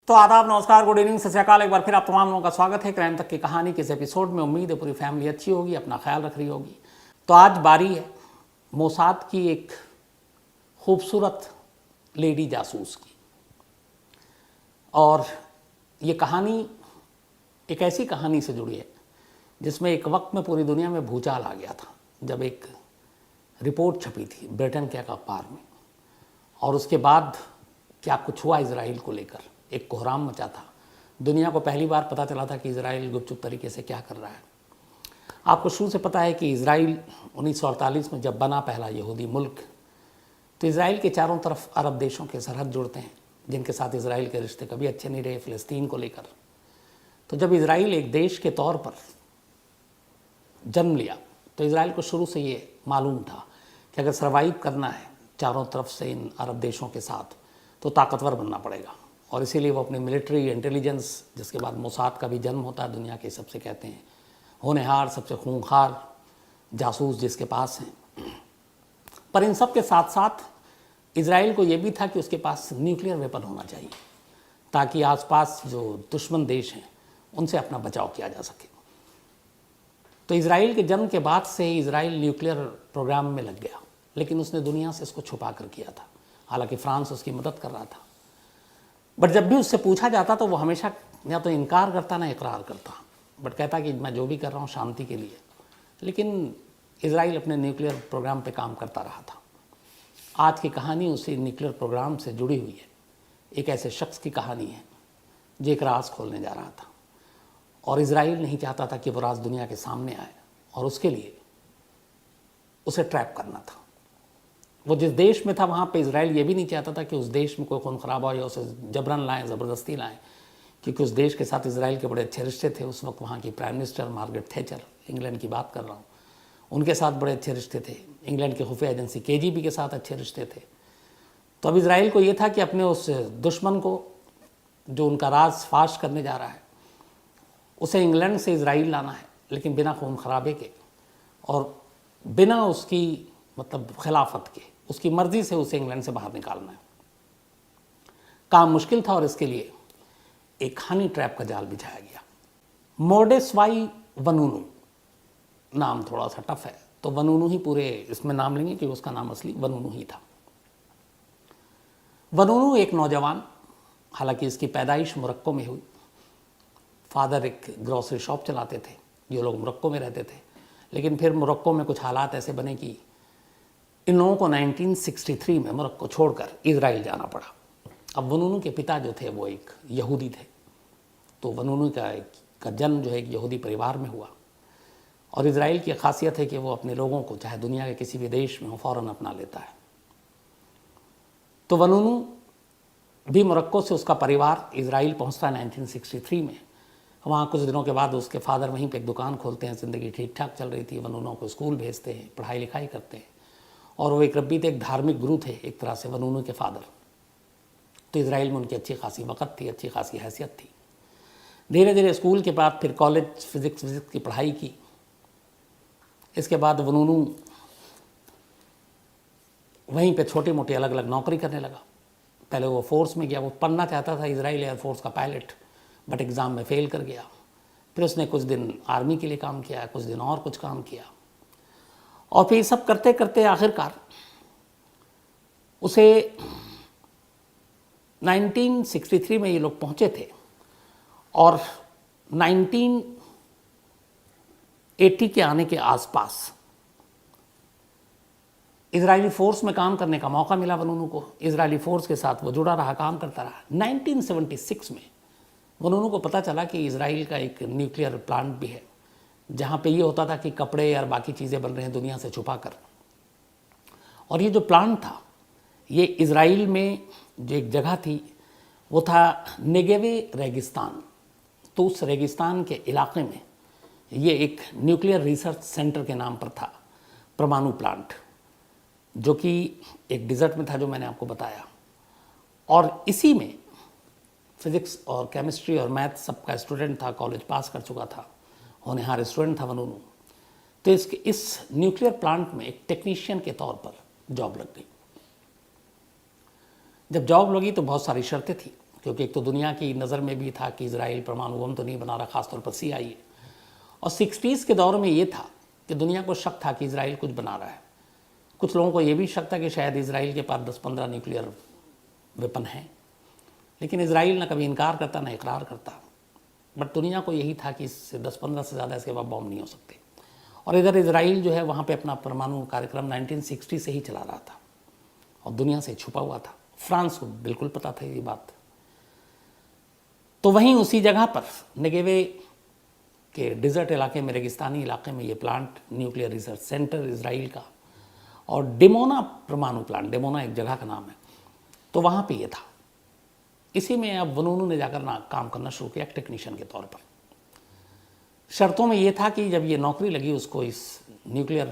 तो आदाब, नमस्कार, गुड इवनिंग, सत श्री अकाल। एक बार फिर आप तमाम लोगों का स्वागत है क्राइम तक की कहानी के इस एपिसोड में। उम्मीद है पूरी फैमिली अच्छी होगी, अपना ख्याल रख रही होगी। तो आज बारी है मोसाद की एक खूबसूरत लेडी जासूस की। और ये कहानी एक ऐसी कहानी से जुड़ी है जिसमें एक वक्त में पूरी दुनिया में भूचाल आ गया था, जब एक रिपोर्ट छपी थी ब्रिटेन के अखबार में। और उसके बाद क्या कुछ हुआ इजराइल को लेकर, एक कोहराम मचा था। दुनिया को पहली बार पता चला था कि इजराइल गुपचुप तरीके से क्या कर रहा है। आपको शुरू से पता है कि इजराइल 1948 में जब बना पहला यहूदी मुल्क, तो इजराइल के चारों तरफ अरब देशों के सरहद जुड़ते हैं, जिनके साथ इजराइल के रिश्ते कभी अच्छे नहीं रहे, फ़िलिस्तीन को लेकर। तो जब इजराइल एक देश के तौर पर जन्म लिया, तो इजराइल को शुरू से ये मालूम था कि अगर सर्वाइव करना है चारों तरफ से इन अरब देशों के साथ, तो ताकतवर बनना पड़ेगा। और इसीलिए वो अपनी मिलिट्री इंटेलिजेंस, जिसके बाद मोसाद का भी जन्म होता है, दुनिया के सबसे कहते हैं होनहार, सबसे खूंखार जासूस जिसके पास हैं। पर इन सब के साथ साथ इजराइल को ये भी था कि उसके पास न्यूक्लियर वेपन होना चाहिए, ताकि आसपास जो दुश्मन देश हैं उनसे अपना बचाव किया जा सके। तो इजराइल के जन्म के बाद से ही इजराइल न्यूक्लियर प्रोग्राम में लग गया, लेकिन उसने दुनिया से इसको छुपा कर किया था। हालांकि फ्रांस उसकी मदद कर रहा था, बट जब भी उससे पूछा जाता तो वो हमेशा या तो इनकार करता ना इकरार करता, बट कहता कि मैं जो भी कर रहा हूँ शांति के लिए। लेकिन इजराइल अपने न्यूक्लियर प्रोग्राम पे काम करता रहा था। आज की कहानी उसी न्यूक्लियर प्रोग्राम से जुड़ी हुई है। एक ऐसे शख्स की कहानी है जो एक राज खोलने जा रहा था, और इजराइल नहीं चाहता था कि वो राज दुनिया के सामने आए, और उसके लिए उसे ट्रैप करना था। वो जिस देश में था वहाँ पे इजराइल ये भी नहीं चाहता था कि उस देश में कोई खून खराबा हो या उसे जबरन लाएं, ज़बरदस्ती लाएं, क्योंकि उस देश के साथ इजराइल के बड़े अच्छे रिश्ते थे। उस वक्त वहाँ की prime minister Margaret Thatcher, England की बात कर रहा हूँ, उनके साथ बड़े अच्छे रिश्ते थे। इंग्लैंड की खुफिया एजेंसी KGB के साथ अच्छे रिश्ते थे। तो अब इजराइल को ये था कि अपने उस दुश्मन को, जो उनका राज फाश करने जा रहा है, उसे इंग्लैंड से इजराइल लाना है, लेकिन बिना खून खराबे के और बिना उसकी मतलब खिलाफत के, उसकी मर्जी से उसे इंग्लैंड से बाहर निकालना है। काम मुश्किल था और इसके लिए एक हनी ट्रैप का जाल बिछाया गया। मोर्डेस्वाई वनूनू नाम थोड़ा सा टफ है, तो वनूनू ही पूरे इसमें नाम लेंगे कि उसका नाम असली वनूनू ही था। वनूनू एक नौजवान, हालांकि इसकी पैदाइश मोरक्को में हुई। फादर एक ग्रोसरी शॉप चलाते थे, जो लोग मोरक्को में रहते थे, लेकिन फिर मोरक्को में कुछ हालात ऐसे बने कि इन लोगों को 1963 में मोरक्को छोड़कर इजराइल जाना पड़ा। अब वनूनू के पिता जो थे वो एक यहूदी थे, तो वनूनू का जन्म जो है एक यहूदी परिवार में हुआ। और इजराइल की खासियत है कि वो अपने लोगों को चाहे दुनिया के किसी भी देश में हो फ़ौरन अपना लेता है। तो वनूनू भी मोरक्को से उसका परिवार इजराइल पहुंचता है 1963 में। वहाँ कुछ दिनों के बाद उसके फादर वहीं पे एक दुकान खोलते हैं। ज़िंदगी ठीक ठाक चल रही थी। वनूनू को स्कूल भेजते हैं, पढ़ाई लिखाई करते हैं, और वो एक रब्बी थे, एक धार्मिक गुरु थे एक तरह से वनूनू के फादर। तो इजराइल में उनकी अच्छी खासी वक़्त थी, अच्छी खासी हैसियत थी। धीरे धीरे स्कूल के बाद फिर कॉलेज फिज़िक्स की पढ़ाई की। इसके बाद वनूनू वहीं पे छोटी मोटी अलग अलग नौकरी करने लगा। पहले वो फोर्स में गया, वो पढ़ना चाहता था इजराइल एयरफोर्स का पायलट, बट एग्ज़ाम में फ़ेल कर गया। फिर उसने कुछ दिन आर्मी के लिए काम किया, कुछ दिन और कुछ काम किया, और फिर सब करते करते आखिरकार उसे 1963 में ये लोग पहुँचे थे, और 1980 के आने के आसपास इजरायली फ़ोर्स में काम करने का मौका मिला वनूनू को। इजरायली फ़ोर्स के साथ वो जुड़ा रहा, काम करता रहा। 1976 में वनूनू को पता चला कि इजराइल का एक न्यूक्लियर प्लांट भी है, जहाँ पे ये होता था कि कपड़े और बाकी चीज़ें बन रहे हैं दुनिया से छुपा कर। और ये जो प्लांट था, ये इजराइल में जो एक जगह थी वो था नेगेवे रेगिस्तान। तो उस रेगिस्तान के इलाके में ये एक न्यूक्लियर रिसर्च सेंटर के नाम पर था, परमाणु प्लांट, जो कि एक डिज़र्ट में था, जो मैंने आपको बताया। और इसी में फिज़िक्स और केमिस्ट्री और मैथ सबका स्टूडेंट था, कॉलेज पास कर चुका था, होनहार स्टूडेंट था वनूनू। तो इस न्यूक्लियर प्लांट में एक टेक्नीशियन के तौर पर जॉब लग गई। जब जॉब लगी तो बहुत सारी शर्तें थी क्योंकि एक तो दुनिया की नज़र में भी था कि इजराइल परमाणु बम तो नहीं बना रहा, खासतौर पर CIA, और 60s के दौर में ये था कि दुनिया को शक था कि इजराइल कुछ बना रहा है। कुछ लोगों को ये भी शक था कि शायद इजराइल के पास 10-15 न्यूक्लियर वेपन हैं, लेकिन इजराइल ना कभी इनकार करता ना इकरार करता। बट दुनिया को यही था कि इससे 10-15 से ज़्यादा इसके बाद बम नहीं हो सकते। और इधर इजराइल जो है वहाँ पे अपना परमाणु कार्यक्रम 1960 से ही चला रहा था और दुनिया से छुपा हुआ था। फ्रांस को बिल्कुल पता था ये बात। तो वहीं उसी जगह पर नेगेवे के डिज़र्ट इलाके में, रेगिस्तानी इलाके में ये plant, nuclear research centre Israel का, और डिमोना परमाणु प्लांट, डिमोना एक जगह का नाम है, तो वहाँ पे ये था। इसी में अब वनूनू ने जाकर काम करना शुरू किया टेक्नीशियन के तौर पर। शर्तों में ये था कि जब ये नौकरी लगी उसको इस न्यूक्लियर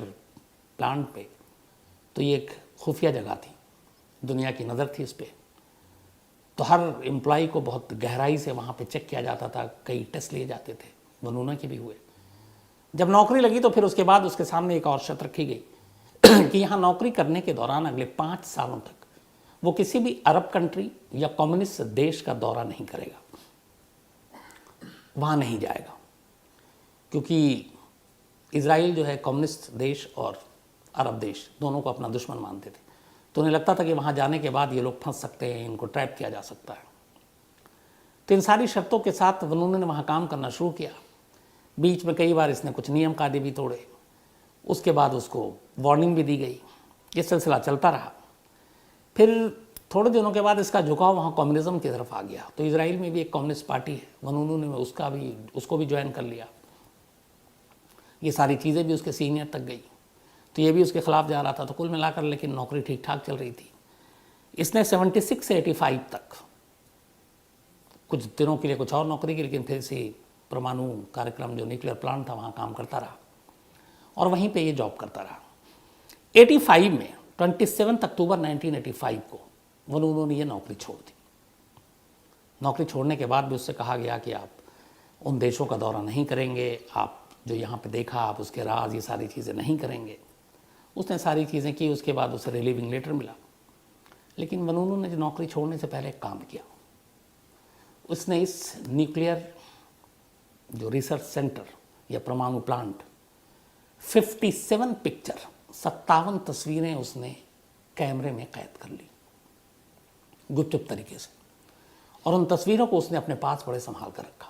प्लांट पे, तो ये एक खुफिया जगह थी, दुनिया की नज़र थी इस पर, तो हर एम्प्लॉय को बहुत गहराई से वहाँ पे चेक किया जाता था, कई टेस्ट लिए जाते थे, वनूना के भी हुए। जब नौकरी लगी तो फिर उसके बाद उसके सामने एक और शर्त रखी गई कि यहाँ नौकरी करने के दौरान अगले 5 सालों तक वो किसी भी अरब कंट्री या कम्युनिस्ट देश का दौरा नहीं करेगा, वहाँ नहीं जाएगा, क्योंकि इजराइल जो है कम्युनिस्ट देश और अरब देश दोनों को अपना दुश्मन मानते थे। तो उन्हें लगता था कि वहाँ जाने के बाद ये लोग फंस सकते हैं, इनको ट्रैप किया जा सकता है। तो इन सारी शर्तों के साथ वनून ने वहाँ काम करना शुरू किया। बीच में कई बार इसने कुछ नियम कायदे भी तोड़े, उसके बाद उसको वार्निंग भी दी गई। ये सिलसिला चलता रहा। फिर थोड़े दिनों के बाद इसका झुकाव वहाँ कम्युनिज्म की तरफ आ गया। तो इजराइल में भी एक कम्युनिस्ट पार्टी है, वनून ने उसको भी ज्वाइन कर लिया। ये सारी चीज़ें भी उसके सीनियर तक गई, तो ये भी उसके खिलाफ जा रहा था। तो कुल मिलाकर लेकिन नौकरी ठीक ठाक चल रही थी। इसने 76 से 85 तक कुछ दिनों के लिए कुछ और नौकरी की, लेकिन फिर से परमाणु कार्यक्रम जो न्यूक्लियर प्लांट था वहाँ काम करता रहा और वहीं पे ये जॉब करता रहा। 85 में 27 अक्टूबर 1985 को वनून ने ये नौकरी छोड़ दी। नौकरी छोड़ने के बाद भी उससे कहा गया कि आप उन देशों का दौरा नहीं करेंगे, आप जो यहाँ पे देखा आप उसके राज, ये सारी चीज़ें नहीं करेंगे। उसने सारी चीज़ें की। उसके बाद उसे रिलीविंग लेटर मिला। लेकिन वनून ने जो नौकरी छोड़ने से पहले एक काम किया, उसने इस न्यूक्लियर जो रिसर्च सेंटर या परमाणु प्लांट 57 पिक्चर, 57 तस्वीरें उसने कैमरे में कैद कर ली गुपचुप तरीके से, और उन तस्वीरों को उसने अपने पास बड़े संभाल कर रखा।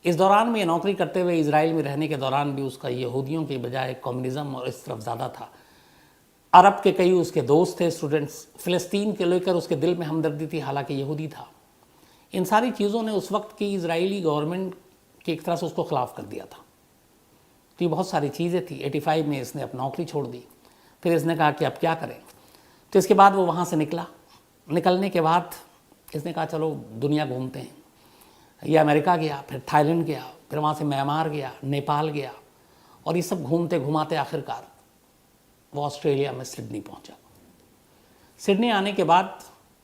इस दौरान में ये नौकरी करते हुए इजराइल में रहने के दौरान भी उसका यहूदियों के बजाय कम्युनिज्म और इस तरफ ज़्यादा था। अरब के कई उसके दोस्त थे, स्टूडेंट्स, फ़िलिस्तीन के लेकर उसके दिल में हमदर्दी थी, हालांकि यहूदी था। इन सारी चीज़ों ने उस वक्त की इजरायली गवर्नमेंट की एक तरह से उसको ख़िलाफ़ कर दिया था। तो ये बहुत सारी चीज़ें थी। 85 में इसने अपनी नौकरी छोड़ दी। फिर इसने कहा कि अब क्या करें। तो इसके बाद वो वहाँ से निकला। निकलने के बाद इसने कहा चलो दुनिया घूमते हैं। ये अमेरिका गया, फिर थाईलैंड गया, फिर वहाँ से म्यांमार गया, नेपाल गया, और ये सब घूमते घुमाते आखिरकार वो ऑस्ट्रेलिया में सिडनी पहुँचा। सिडनी आने के बाद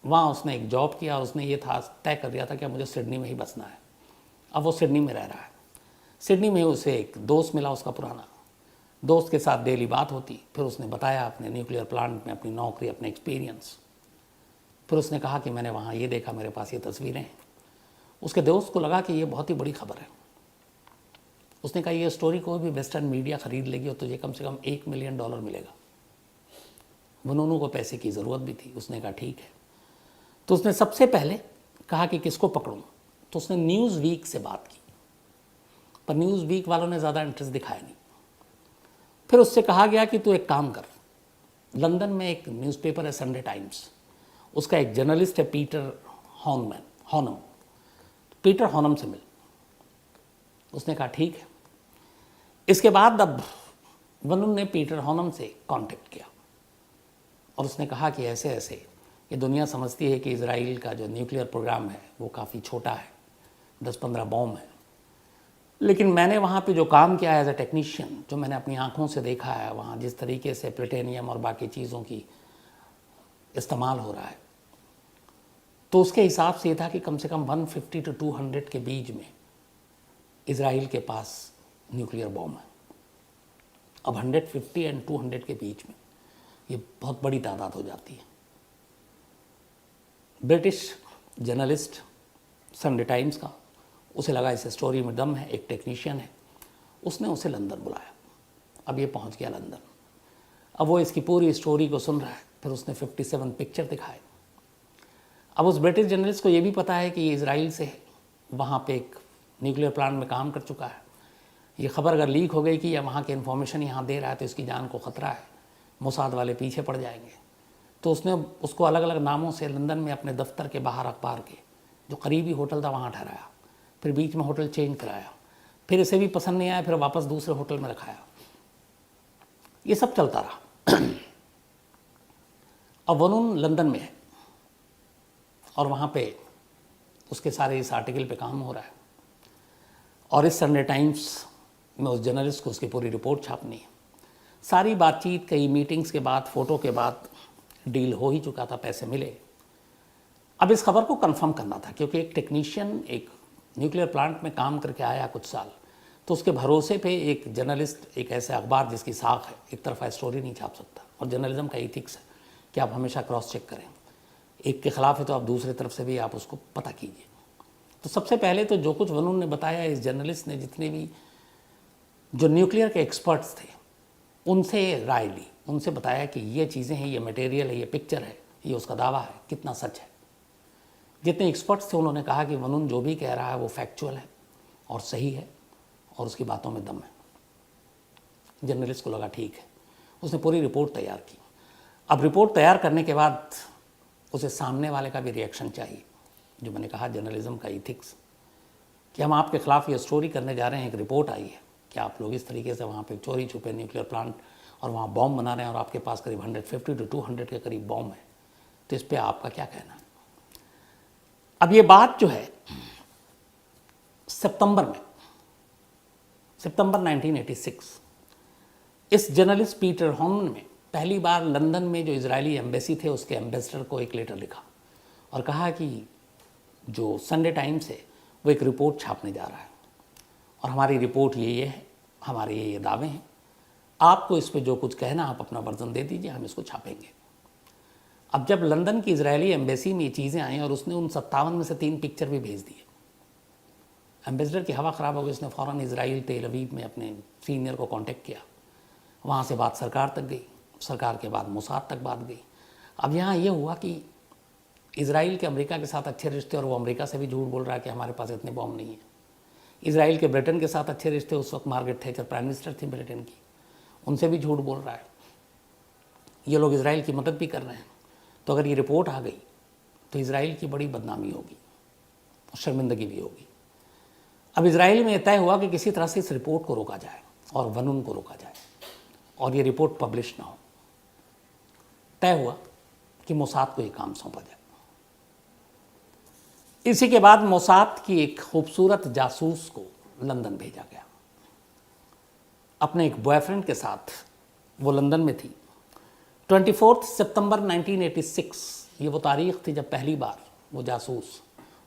वहाँ उसने एक जॉब किया। उसने ये था तय कर दिया था कि मुझे सिडनी में ही बसना है। अब वो सिडनी में रह रहा है। सिडनी में उसे एक दोस्त मिला, उसका पुराना दोस्त के साथ डेली बात होती। फिर उसने बताया अपने न्यूक्लियर प्लांट में अपनी नौकरी, अपने एक्सपीरियंस। फिर उसने कहा कि मैंने वहाँ ये देखा, मेरे पास ये तस्वीरें हैं। उसके दोस्त को लगा कि ये बहुत ही बड़ी खबर है। उसने कहा ये स्टोरी कोई भी वेस्टर्न मीडिया खरीद लेगी और तुझे कम से कम $1 मिलियन मिलेगा। वनून को पैसे की ज़रूरत भी थी। उसने कहा ठीक है। तो उसने सबसे पहले कहा कि किसको पकड़ूं। तो उसने न्यूज़ वीक से बात की, पर न्यूज़ वीक वालों ने ज़्यादा इंटरेस्ट दिखाया नहीं। फिर उससे कहा गया कि तू एक काम कर, लंदन में एक न्यूज़पेपर है संडे टाइम्स, उसका एक जर्नलिस्ट है पीटर हॉनम, पीटर हॉनम से मिल। उसने कहा ठीक है। इसके बाद अब वनून ने पीटर हॉनम से कांटेक्ट किया और उसने कहा कि ऐसे ऐसे ये दुनिया समझती है कि इजराइल का जो न्यूक्लियर प्रोग्राम है वो काफ़ी छोटा है, 10-15 बॉम्ब है, लेकिन मैंने वहाँ पे जो काम किया है एज ए टेक्नीशियन, जो मैंने अपनी आँखों से देखा है वहाँ जिस तरीके से प्लेटेनियम और बाकी चीज़ों की इस्तेमाल हो रहा है, तो उसके हिसाब से ये था कि कम से कम 150 to 200 के बीच में इजराइल के पास न्यूक्लियर बॉम्ब है। अब 150 और 200 के बीच में ये बहुत बड़ी तादाद हो जाती है। ब्रिटिश जर्नलिस्ट संडे टाइम्स का, उसे लगा इस स्टोरी में दम है, एक टेक्नीशियन है, उसने उसे लंदन बुलाया। अब ये पहुंच गया लंदन, अब वो इसकी पूरी स्टोरी को सुन रहा है। फिर उसने 57 पिक्चर दिखाए। अब उस ब्रिटिश जर्नलिस्ट को ये भी पता है कि ये इजराइल से है, वहाँ पे एक न्यूक्लियर प्लांट में काम कर चुका है। ये खबर अगर लीक हो गई कि या वहाँ की इन्फॉर्मेशन यहाँ दे रहा है तो इसकी जान को ख़तरा है, मोसाद वाले पीछे पड़ जाएंगे। तो उसने उसको अलग अलग नामों से लंदन में अपने दफ्तर के बाहर अखबार के जो करीबी होटल था वहाँ ठहराया, फिर बीच में होटल चेंज कराया, फिर इसे भी पसंद नहीं आया, फिर वापस दूसरे होटल में रखाया। ये सब चलता रहा। अब वनून लंदन में है और वहाँ पे उसके सारे इस आर्टिकल पे काम हो रहा है और इस संडे टाइम्स में उस जर्नलिस्ट को उसकी पूरी रिपोर्ट छापनी है। सारी बातचीत, कई मीटिंग्स के बाद, फ़ोटो के बाद डील हो ही चुका था, पैसे मिले। अब इस खबर को कंफर्म करना था क्योंकि एक टेक्नीशियन एक न्यूक्लियर प्लांट में काम करके आया कुछ साल, तो उसके भरोसे पे एक जर्नलिस्ट एक ऐसे अखबार जिसकी साख है, एक तरफा स्टोरी नहीं छाप सकता। और जर्नलिज्म का एथिक्स है कि आप हमेशा क्रॉस चेक करें, एक के ख़िलाफ़ है तो आप दूसरे तरफ से भी आप उसको पता कीजिए। तो सबसे पहले तो जो कुछ वनून ने बताया, इस जर्नलिस्ट ने जितने भी जो न्यूक्लियर के एक्सपर्ट्स थे उनसे राय ली, उनसे बताया कि ये चीज़ें हैं, ये मटेरियल है, ये पिक्चर है, ये उसका दावा है, कितना सच है। जितने एक्सपर्ट्स थे उन्होंने कहा कि वनून जो भी कह रहा है वो फैक्चुअल है और सही है और उसकी बातों में दम है। जर्नलिस्ट को लगा ठीक है, उसने पूरी रिपोर्ट तैयार की। अब रिपोर्ट तैयार करने के बाद उसे सामने वाले का भी रिएक्शन चाहिए। जो मैंने कहा जर्नलिज्म का इथिक्स, कि हम आपके खिलाफ ये स्टोरी करने जा रहे हैं, एक रिपोर्ट आई है कि आप लोग इस तरीके से वहाँ पे चोरी छुपे न्यूक्लियर प्लांट और वहाँ बॉम्ब बना रहे हैं और आपके पास करीब 150 to 200 के करीब बॉम्ब है, तो इस पर आपका क्या कहना है। अब ये बात जो है सितंबर 1986 इस जर्नलिस्ट पीटर हॉर्मन में पहली बार लंदन में जो इजरायली एम्बेसी थे उसके एम्बेसडर को एक लेटर लिखा और कहा कि जो संडे टाइम्स है वो एक रिपोर्ट छापने जा रहा है और हमारी रिपोर्ट ये है, हमारे ये दावे हैं, आपको इस पे जो कुछ कहना आप अपना वर्जन दे दीजिए, हम इसको छापेंगे। अब जब लंदन की इजरायली एम्बेसी में ये चीज़ें आई और उसने उन 57 में से 3 पिक्चर भी भेज दिए, एम्बेसडर की हवा ख़राब हो गई। उसने फ़ौरन इजराइल तेल अवीव में अपने सीनियर को कांटेक्ट किया, वहाँ से बात सरकार तक गई, सरकार के बाद मोसाद तक बात गई। अब यहाँ ये हुआ कि इजराइल के अमेरिका के साथ अच्छे रिश्ते और वो अमेरिका से भी झूठ बोल रहा है कि हमारे पास इतने बॉम्ब नहीं है। इजराइल के ब्रिटेन के साथ अच्छे रिश्ते, उस वक्त मार्गरेट थैचर प्राइम मिनिस्टर थी ब्रिटेन की, उनसे भी झूठ बोल रहा है। ये लोग इजराइल की मदद भी कर रहे हैं। तो अगर ये रिपोर्ट आ गई तो इजराइल की बड़ी बदनामी होगी और शर्मिंदगी भी होगी। अब इजराइल में तय हुआ कि किसी तरह से इस रिपोर्ट को रोका जाए और वनून को रोका जाए और ये रिपोर्ट पब्लिश ना हो। तय हुआ कि मोसाद को ये काम सौंपा जाए। इसी के बाद मोसाद की एक खूबसूरत जासूस को लंदन भेजा गया अपने एक बॉयफ्रेंड के साथ। वो लंदन में थी। 24 सितंबर 1986 ये वो तारीख़ थी जब पहली बार वो जासूस,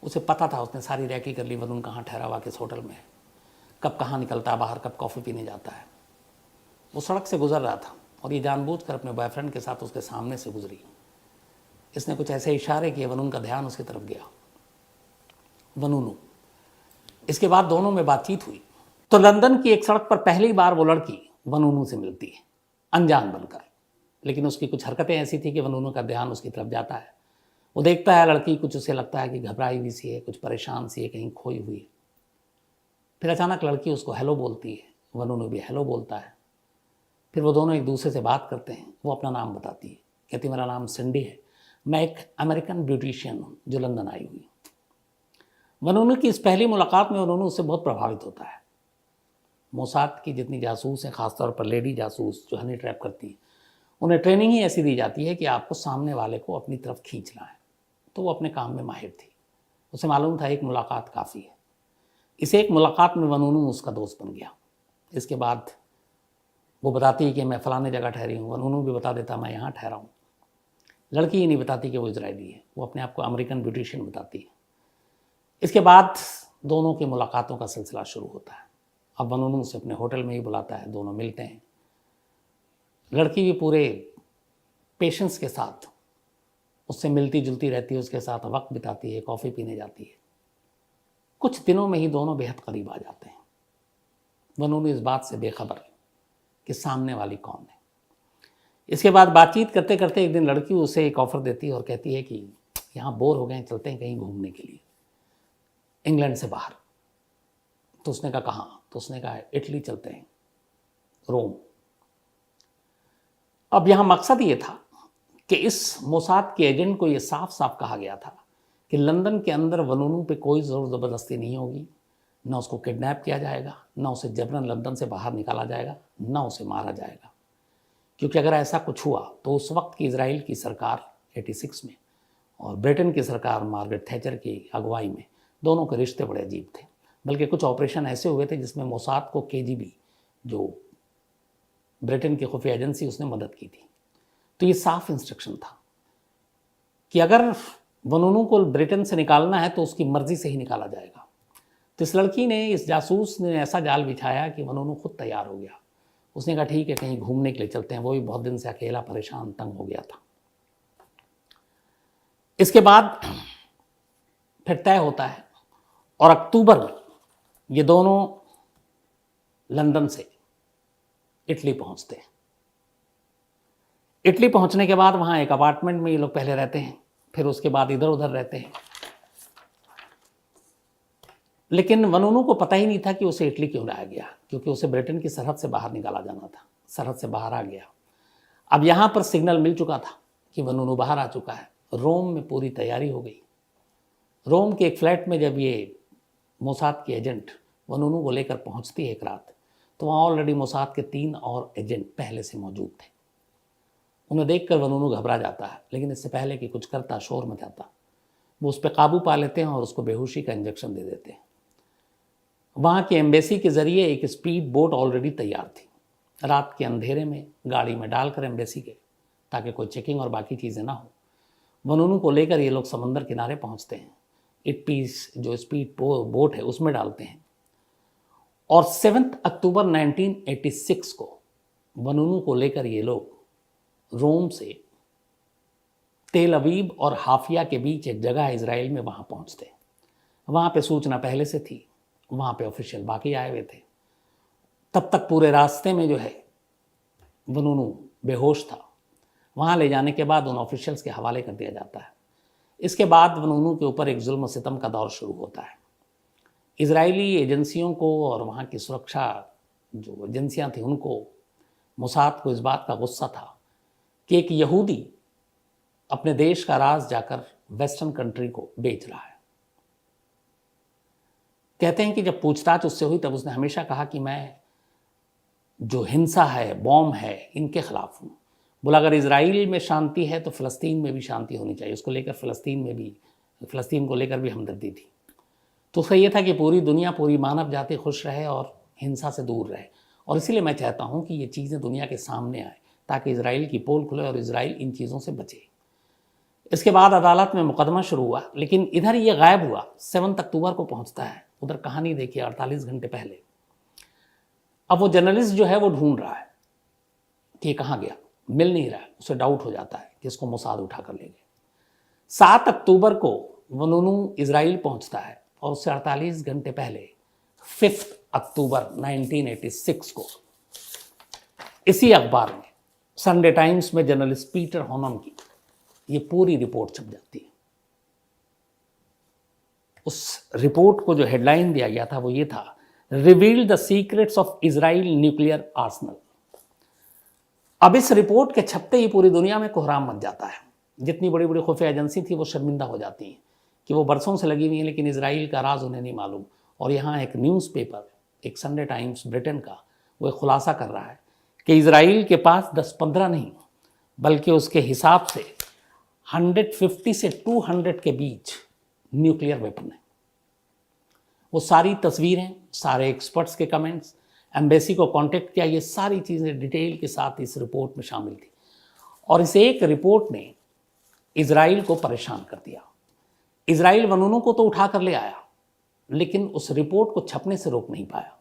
उसे पता था, उसने सारी रैकी कर ली वनून कहाँ ठहरा हुआ, किस होटल में है, कब कहाँ निकलता है बाहर, कब कॉफ़ी पीने जाता है। वो सड़क से गुजर रहा था और ये जानबूझकर अपने बॉयफ्रेंड के साथ उसके सामने से गुजरी। इसने कुछ ऐसे इशारे किए, वनून का ध्यान उसकी तरफ गया, वनूनू। इसके बाद दोनों में बातचीत हुई तो लंदन की एक सड़क पर पहली बार वो लड़की वनूनू से मिलती है, अनजान बनकर। लेकिन उसकी कुछ हरकतें ऐसी थी कि वनूनू का ध्यान उसकी तरफ जाता है। वो देखता है लड़की, कुछ उसे लगता है कि घबराई हुई सी है, कुछ परेशान सी है, कहीं खोई हुई है। फिर अचानक लड़की उसको हेलो बोलती है, वनूनू भी हेलो बोलता है। फिर वो दोनों एक दूसरे से बात करते हैं। वो अपना नाम बताती है, कहती मेरा नाम सिंडी है, मैं एक अमेरिकन ब्यूटिशियन हूँ जो लंदन आई हुई। वनूनू की इस पहली मुलाकात में वनूनू उससे बहुत प्रभावित होता है। मोसाद की जितनी जासूस हैं, ख़ासतौर पर लेडी जासूस जो हनी ट्रैप करती हैं, उन्हें ट्रेनिंग ही ऐसी दी जाती है कि आपको सामने वाले को अपनी तरफ खींचना है। तो वो अपने काम में माहिर थी। उसे मालूम था एक मुलाकात काफ़ी है। इस एक मुलाकात में वनूनू उसका दोस्त बन गया। इसके बाद वो बताती है कि मैं फ़लाने जगह ठहरी हूँ, वनूनू भी बता देता मैं यहाँ ठहरा हूँ। लड़की ये नहीं बताती कि वो इजरायली है, वो अपने आप को अमेरिकन ब्यूटिशियन बताती है। इसके बाद दोनों की मुलाकातों का सिलसिला शुरू होता है। अब वनूनू उसे अपने होटल में ही बुलाता है, दोनों मिलते हैं। लड़की भी पूरे पेशेंस के साथ उससे मिलती जुलती रहती है, उसके साथ वक्त बिताती है, कॉफ़ी पीने जाती है। कुछ दिनों में ही दोनों बेहद करीब आ जाते हैं। वनूनू इस बात से बेखबर कि सामने वाली कौन है। इसके बाद बातचीत करते करते एक दिन लड़की उसे एक ऑफ़र देती है और कहती है कि यहाँ बोर हो गए हैं, चलते हैं कहीं घूमने के लिए, इंग्लैंड से बाहर। तो उसने कहा कहाँ? तो उसने कहा इटली चलते हैं, रोम। अब यहाँ मकसद ये था कि इस मोसाद के एजेंट को ये साफ साफ कहा गया था कि लंदन के अंदर वनूनू पे कोई ज़ोर ज़बरदस्ती नहीं होगी, ना उसको किडनैप किया जाएगा, ना उसे जबरन लंदन से बाहर निकाला जाएगा, ना उसे मारा जाएगा। क्योंकि अगर ऐसा कुछ हुआ तो उस वक्त की इजराइल की सरकार 86 में और ब्रिटेन की सरकार मार्गरेट थैचर की अगुवाई में, दोनों के रिश्ते बड़े अजीब थे। बल्कि कुछ ऑपरेशन ऐसे हुए थे जिसमें मोसाद को केजीबी, जो ब्रिटेन की खुफिया एजेंसी, उसने मदद की थी। तो ये साफ इंस्ट्रक्शन था कि अगर वनूनू को ब्रिटेन से निकालना है तो उसकी मर्जी से ही निकाला जाएगा। तो इस लड़की ने, इस जासूस ने ऐसा जाल बिछाया कि वनूनू खुद तैयार हो गया। उसने कहा ठीक है, कहीं घूमने के लिए चलते हैं। वो भी बहुत दिन से अकेला परेशान तंग हो गया था। इसके बाद फिर तय होता है और अक्टूबर में ये दोनों लंदन से इटली पहुंचते हैं। इटली पहुंचने के बाद वहां एक अपार्टमेंट में ये लोग पहले रहते हैं, फिर उसके बाद इधर उधर रहते हैं। लेकिन वनूनू को पता ही नहीं था कि उसे इटली क्यों लाया गया, क्योंकि उसे ब्रिटेन की सरहद से बाहर निकाला जाना था। सरहद से बाहर आ गया। अब यहाँ पर सिग्नल मिल चुका था कि वनूनू बाहर आ चुका है। रोम में पूरी तैयारी हो गई। रोम के एक फ्लैट में जब ये मोसाद की एजेंट वनूनू को लेकर पहुँचती है एक रात, तो वहाँ ऑलरेडी मोसाद के 3 और एजेंट पहले से मौजूद थे। उन्हें देखकर वनूनू घबरा जाता है, लेकिन इससे पहले कि कुछ करता, शोर मचाता, वो उस पर काबू पा लेते हैं और उसको बेहोशी का इंजेक्शन दे देते हैं। वहाँ की एम्बेसी के ज़रिए एक स्पीड बोट ऑलरेडी तैयार थी। रात के अंधेरे में गाड़ी में डालकर एम्बेसी के, ताकि कोई चेकिंग और बाकी चीज़ें ना हो, वनूनू को लेकर ये लोग समंदर किनारे पहुँचते हैं। एक पीस जो स्पीड बोट है उसमें डालते हैं और 7 अक्टूबर 1986 को वनूनू को लेकर ये लोग रोम से तेल अवीव और हाफिया के बीच एक जगह है इजराइल में, वहाँ पहुँचते हैं। वहाँ पे सूचना पहले से थी, वहाँ पे ऑफिशियल बाकी आए हुए थे। तब तक पूरे रास्ते में जो है वनूनू बेहोश था। वहाँ ले जाने के बाद उन ऑफिशियल्स के हवाले कर दिया जाता है। इसके बाद वनूनू के ऊपर एक जुल्म सितम का दौर शुरू होता है। इजरायली एजेंसियों को और वहाँ की सुरक्षा जो एजेंसियाँ थी उनको, मोसाद को इस बात का गुस्सा था कि एक यहूदी अपने देश का राज जाकर वेस्टर्न कंट्री को बेच रहा है। कहते हैं कि जब पूछताछ उससे हुई तब उसने हमेशा कहा कि मैं जो हिंसा है, बॉम्ब है, इनके खिलाफ हूँ। बोला अगर इजराइल में शांति है तो फ़लस्तीन में भी शांति होनी चाहिए। उसको लेकर फ़लस्तीन को लेकर भी हमदर्दी थी। तो उसका ये था कि पूरी दुनिया, पूरी मानव जाति खुश रहे और हिंसा से दूर रहे। और इसीलिए मैं चाहता हूँ कि ये चीज़ें दुनिया के सामने आए ताकि इजराइल की पोल खुले और इजराइल इन चीज़ों से बचे। इसके बाद अदालत में मुकदमा शुरू हुआ, लेकिन इधर ये गायब हुआ। 7 अक्टूबर को पहुँचता है। उधर कहानी देखिए 48 घंटे पहले। अब वो जर्नलिस्ट जो है वो ढूंढ रहा है कि ये कहाँ गया, मिल नहीं रहा है। उसे डाउट हो जाता है कि इसको मोसाद उठा कर ले गए। 7 अक्टूबर को वनूनू इजराइल पहुंचता है और उससे 48 घंटे पहले 5 अक्टूबर 1986 को इसी अखबार में, संडे टाइम्स में, जर्नलिस्ट पीटर होनम की ये पूरी रिपोर्ट छप जाती है। उस रिपोर्ट को जो हेडलाइन दिया गया था वो ये था, reveal the secrets of Israel nuclear Arsenal. अब इस रिपोर्ट के छपते ही पूरी दुनिया में कोहराम मच जाता है। जितनी बड़ी बड़ी खुफिया एजेंसी थी वो शर्मिंदा हो जाती हैं कि वो बरसों से लगी हुई हैं, लेकिन इजराइल का राज उन्हें नहीं मालूम। और यहाँ एक न्यूज़पेपर, एक संडे टाइम्स ब्रिटेन का, वो एक खुलासा कर रहा है कि इजराइल के पास 10-15 नहीं बल्कि उसके हिसाब से 150 से 200 के बीच न्यूक्लियर वेपन है। वो सारी तस्वीरें, सारे एक्सपर्ट्स के कमेंट्स, एम्बेसी को कांटेक्ट किया, ये सारी चीज़ें डिटेल के साथ इस रिपोर्ट में शामिल थी। और इस एक रिपोर्ट ने इजराइल को परेशान कर दिया। इजराइल वनूनू को तो उठा कर ले आया, लेकिन उस रिपोर्ट को छपने से रोक नहीं पाया।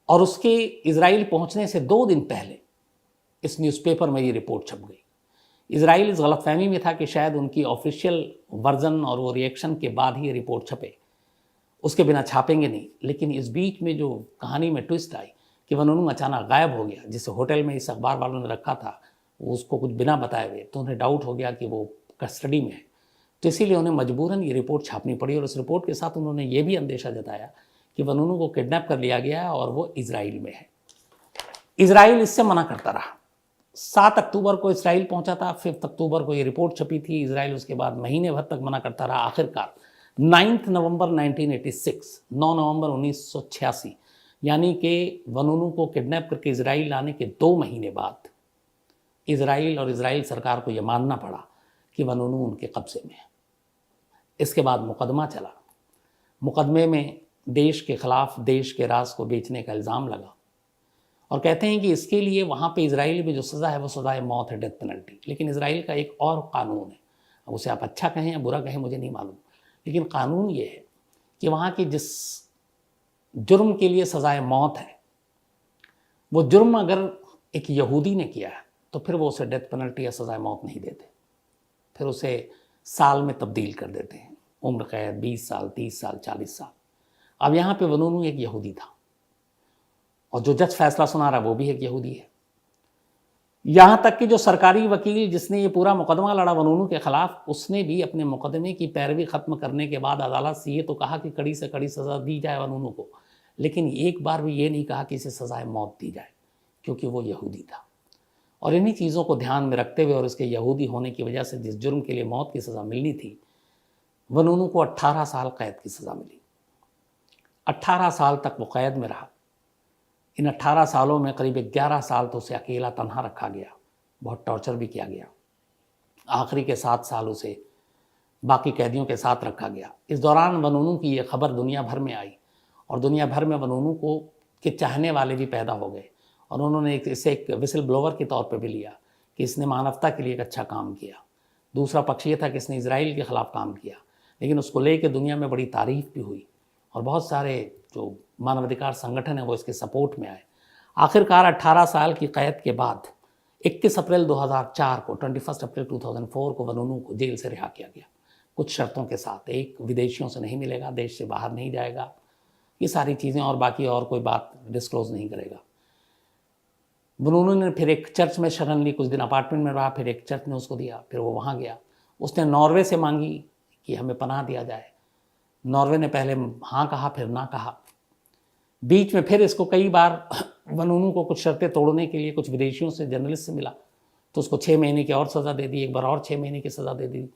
और उसके इजराइल पहुंचने से 2 दिन पहले इस न्यूज़पेपर में ये रिपोर्ट छप गई। इजराइल इस गलतफहमी में था कि शायद उनकी ऑफिशियल वर्जन और वो रिएक्शन के बाद ही ये रिपोर्ट छपे, उसके बिना छापेंगे नहीं। लेकिन इस बीच में जो कहानी में ट्विस्ट आई कि वनूनू अचानक गायब हो गया, जिसे होटल में इस अखबार वालों ने रखा था, वो उसको कुछ बिना बताए हुए, तो उन्हें डाउट हो गया कि वो कस्टडी में है। तो इसीलिए उन्हें मजबूरन ये रिपोर्ट छापनी पड़ी और उस रिपोर्ट के साथ उन्होंने ये भी अंदेशा जताया कि वनूनू को किडनैप कर लिया गया है और वो इजराइल में है। इजराइल इससे मना करता रहा। 7 अक्टूबर को इसराइल पहुंचा था, 5 अक्टूबर को ये रिपोर्ट छपी थी। इजराइल उसके बाद महीने भर तक मना करता रहा। आखिरकार 9 नवंबर 1986, 9 नवंबर 1986, यानी कि वनूनू को किडनैप करके इजराइल लाने के 2 महीने बाद इजराइल और इजराइल सरकार को यह मानना पड़ा कि वनूनू उनके कब्जे में है। इसके बाद मुकदमा चला। मुकदमे में देश के खिलाफ देश के राज को बेचने का इल्ज़ाम लगा और कहते हैं कि इसके लिए वहाँ पे इजराइल में जो सज़ा है वो सज़ाए मौत है, डेथ पेनल्टी। लेकिन इजराइल का एक और कानून है, अब उसे आप अच्छा कहें या बुरा कहें मुझे नहीं मालूम, लेकिन कानून ये है कि वहाँ की जिस जुर्म के लिए सज़ाए मौत है, वो जुर्म अगर एक यहूदी ने किया है तो फिर वो उसे डेथ पेनल्टी या सज़ाए मौत नहीं देते, फिर उसे साल में तब्दील कर देते हैं, उम्र कैद 20 साल, 30 साल, 40 साल। अब यहाँ पे वनूनू एक यहूदी था और जो जज फैसला सुना रहा वो भी एक यहूदी है। यहाँ तक कि जो सरकारी वकील जिसने ये पूरा मुकदमा लड़ा वनूनू के खिलाफ, उसने भी अपने मुकदमे की पैरवी ख़त्म करने के बाद अदालत से ये तो कहा कि कड़ी से कड़ी सज़ा दी जाए वनूनू को, लेकिन एक बार भी ये नहीं कहा कि इसे सज़ाए मौत दी जाए, क्योंकि वो यहूदी था। और इन्हीं चीज़ों को ध्यान में रखते हुए और उसके यहूदी होने की वजह से जिस जुर्म के लिए मौत की सज़ा मिलनी थी, वनूनू को 18 साल कैद की सज़ा मिली। 18 साल तक वो कैद में रहा। इन 18 सालों में करीब 11 साल तो उसे अकेला तन्हा रखा गया, बहुत टॉर्चर भी किया गया। आखिरी के 7 साल उसे बाकी कैदियों के साथ रखा गया। इस दौरान वनूनू की ये खबर दुनिया भर में आई और दुनिया भर में वनूनू को के चाहने वाले भी पैदा हो गए और उन्होंने इसे एक विसल ब्लोवर के तौर पर भी लिया कि इसने मानवता के लिए एक अच्छा काम किया। दूसरा पक्ष ये था कि इसने इजराइल के ख़िलाफ़ काम किया, लेकिन उसको लेकर दुनिया में बड़ी तारीफ़ भी हुई और बहुत सारे जो मानवाधिकार संगठन है वो इसके सपोर्ट में आए। आखिरकार 18 साल की कैद के बाद 21 अप्रैल 2004 को 21 अप्रैल 2004 को वनूनू को जेल से रिहा किया गया, कुछ शर्तों के साथ। एक, विदेशियों से नहीं मिलेगा, देश से बाहर नहीं जाएगा, ये सारी चीज़ें, और बाकी और कोई बात डिस्क्लोज नहीं करेगा। वनूनू ने फिर एक चर्च में शरण ली, कुछ दिन अपार्टमेंट में रहा, फिर एक चर्च ने उसको दिया, फिर वो वहाँ गया। उसने नॉर्वे से मांगी कि हमें पनाह दिया जाए। नॉर्वे ने पहले हाँ कहा, फिर ना कहा। बीच में फिर इसको कई बार वनूनू को कुछ शर्तें तोड़ने के लिए कुछ विदेशियों से, जर्नलिस्ट से मिला, तो उसको 6 महीने की और सज़ा दे दी, एक बार और 6 महीने की सज़ा दे दी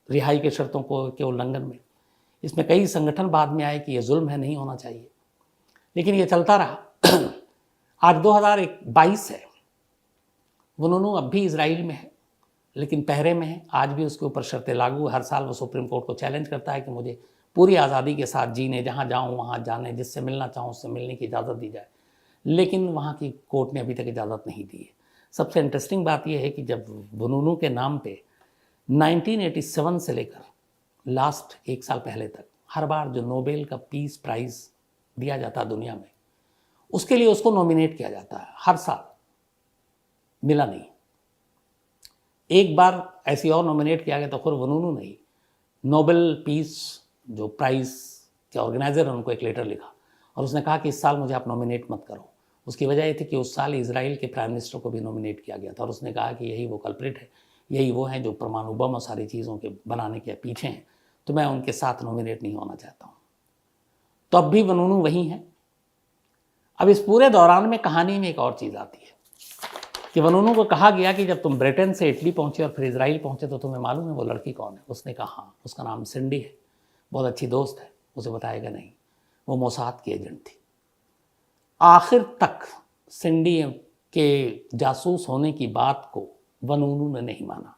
रिहाई के शर्तों को के उल्लंघन में। इसमें कई संगठन बाद में आए कि ये जुल्म है, नहीं होना चाहिए, लेकिन ये चलता रहा। आज 2022 है, वनूनू अब भी इजराइल में है, लेकिन पहरे में है। आज भी उसके ऊपर शर्तें लागू। हर साल वो सुप्रीम कोर्ट को चैलेंज करता है कि मुझे पूरी आज़ादी के साथ जीने, जहाँ जाऊँ वहाँ जाने, जिससे मिलना चाहूँ उससे मिलने की इजाज़त दी जाए, लेकिन वहाँ की कोर्ट ने अभी तक इजाज़त नहीं दी है। सबसे इंटरेस्टिंग बात यह है कि जब वनूनू के नाम पे 1987 से लेकर लास्ट 1 साल पहले तक हर बार जो नोबेल का पीस प्राइज़ दिया जाता है दुनिया में, उसके लिए उसको नॉमिनेट किया जाता है, हर साल मिला नहीं। एक बार ऐसी और नॉमिनेट किया गया तो फिर वनूनू नहीं, नोबेल पीस जो प्राइज़ के ऑर्गेनाइज़र हैं उनको एक लेटर लिखा और उसने कहा कि इस साल मुझे आप नॉमिनेट मत करो। उसकी वजह ये थी कि उस साल इजराइल के प्राइम मिनिस्टर को भी नॉमिनेट किया गया था और उसने कहा कि यही वो कल्प्रिट है, यही वो हैं जो परमाणु बम और सारी चीज़ों के बनाने के पीछे हैं, तो मैं उनके साथ नॉमिनेट नहीं होना चाहता हूँ। तो अब भी वनूनू वही हैं। अब इस पूरे दौरान में कहानी में एक और चीज़ आती है कि वनूनू को कहा गया कि जब तुम ब्रिटेन से इटली पहुँचे और फिर इजराइल पहुँचे तो तुम्हें मालूम है वो लड़की कौन है? उसने कहा हाँ, उसका नाम सिंडी है, बहुत अच्छी दोस्त है। उसे बताएगा नहीं, वो मोसाद की एजेंट थी। आखिर तक सिंडी के जासूस होने की बात को वनूनू ने नहीं माना।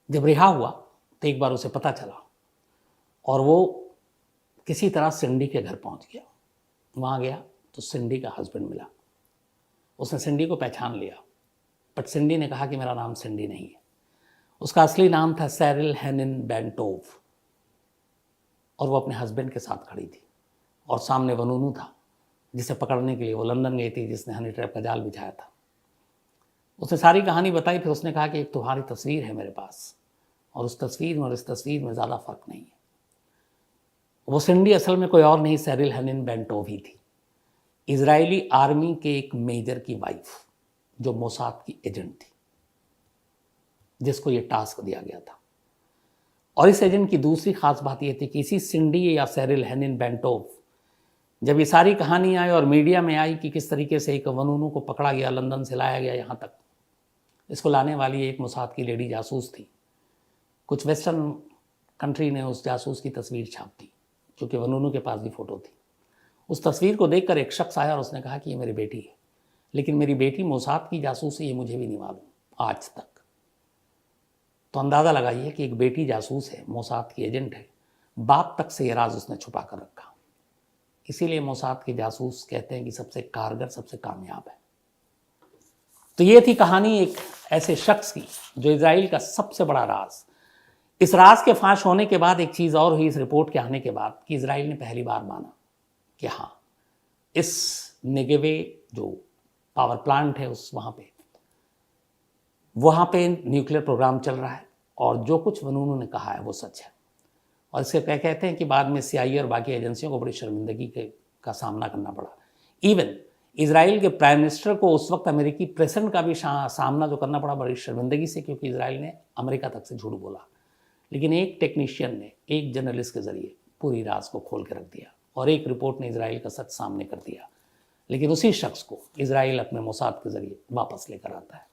जब रिहा हुआ तो एक बार उसे पता चला और वो किसी तरह सिंडी के घर पहुंच गया। वहाँ गया तो सिंडी का हस्बैंड मिला। उसने सिंडी को पहचान लिया, बट सिंडी ने कहा कि मेरा नाम सिंडी नहीं है। उसका असली नाम था सैरिल हेनिन बेंटोव और वो अपने हस्बैंड के साथ खड़ी थी और सामने वनूनू था जिसे पकड़ने के लिए वो लंदन गई थी, जिसने हनी ट्रैप का जाल बिछाया था। उसने सारी कहानी बताई। फिर उसने कहा कि एक तुम्हारी तस्वीर है मेरे पास, और उस तस्वीर में और इस तस्वीर में ज़्यादा फर्क नहीं है। वो सिंडी असल में कोई और नहीं, सेरिल हेनिन बेंटोव ही थी, इजरायली आर्मी के एक मेजर की वाइफ, जो मोसाद की एजेंट थी, जिसको ये टास्क दिया गया था। और इस एजेंट की दूसरी खास बात यह थी कि इसी सिंडी या सेरिल हेनिन बेंटोव, जब ये सारी कहानी आई और मीडिया में आई कि किस तरीके से एक वनूनू को पकड़ा गया, लंदन से लाया गया यहाँ तक, इसको लाने वाली एक मोसाद की लेडी जासूस थी। कुछ वेस्टर्न कंट्री ने उस जासूस की तस्वीर छाप दी, क्योंकि वनूनू के पास भी फ़ोटो थी। उस तस्वीर को देखकर एक शख्स आया और उसने कहा कि ये मेरी बेटी है, लेकिन मेरी बेटी मोसाद की जासूस है ये मुझे भी नहीं मालूम आज तक। तो अंदाज़ा लगाइए कि एक बेटी जासूस है, मोसाद की एजेंट है, बाप तक से ये राज उसने छुपा कर रखा। इसीलिए मोसाद के जासूस कहते हैं कि सबसे कारगर, सबसे कामयाब है। तो ये थी कहानी एक ऐसे शख्स की जो इजराइल का सबसे बड़ा राज। इस राज के फाश होने के बाद एक चीज़ और हुई इस रिपोर्ट के आने के बाद, कि इजराइल ने पहली बार माना कि हाँ, इस नेगेवे जो पावर प्लांट है उस वहाँ पे न्यूक्लियर प्रोग्राम चल रहा है, और जो कुछ वनूनू ने कहा है वो सच है। और इसके क्या कहते हैं कि बाद में CIA और बाकी एजेंसियों को बड़ी शर्मिंदगी का सामना करना पड़ा। इवन इजराइल के प्राइम मिनिस्टर को उस वक्त अमेरिकी प्रेसिडेंट का भी सामना जो करना पड़ा बड़ी शर्मिंदगी से, क्योंकि इजराइल ने अमेरिका तक से झूठ बोला। लेकिन एक टेक्नीशियन ने एक जर्नलिस्ट के ज़रिए पूरी राज को खोल के रख दिया, और एक रिपोर्ट ने इजराइल का सच सामने कर दिया। लेकिन उसी शख्स को इजराइल अपने मोसाद के ज़रिए वापस लेकर आता है।